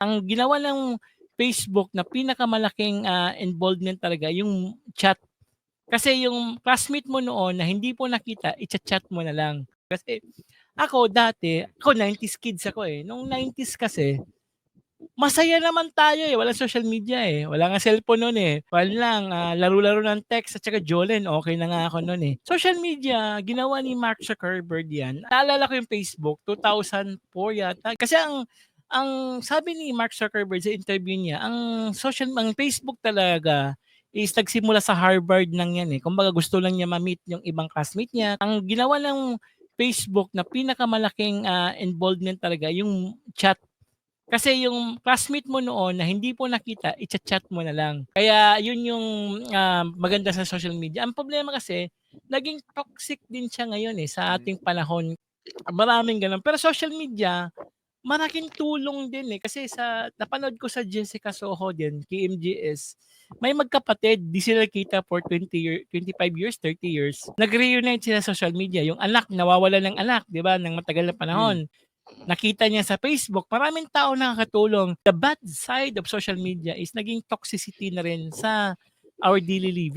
Ang ginawa ng Facebook na pinakamalaking, involvement talaga yung chat. Kasi yung classmate mo noon na hindi po nakita, i-cha-chat mo na lang. Kasi ako 90s kids ako, eh. Nung 90s kasi, masaya naman tayo, eh, walang social media, eh, wala nga cellphone nun, eh. Kuwan lang, laro-laro ng text at saka Jolene, okey na nga ako nun, eh. Social media, ginawa ni Mark Zuckerberg 'yan. Naalala ko yung Facebook, 2004 yata. Kasi ang sabi ni Mark Zuckerberg sa interview niya, ang Facebook talaga is nagsimula sa Harvard lang 'yan, eh. Kumbaga gusto lang niya ma-meet yung ibang classmate niya. Ang ginawa ng Facebook na pinakamalaking, involvement talaga yung chat. Kasi yung classmate mo noon na hindi po nakita, i-cha-chat mo na lang. Kaya yun yung, maganda sa social media. Ang problema kasi, naging toxic din siya ngayon, eh, sa Hmm, ating panahon. Maraming gano'n. Pero social media, malaking tulong din, eh, kasi sa napanood ko sa Jessica Soho din, KMJS, may magkapatid, 'di sila nagkita for 25 years, 30 years. Nag-reunite sila sa social media. Yung anak, nawawalan ng anak, 'di ba, ng matagal na hmm. panahon. Nakita niya sa Facebook, maraming tao nakakatulong. The bad side of social media is naging toxicity na rin sa our daily living.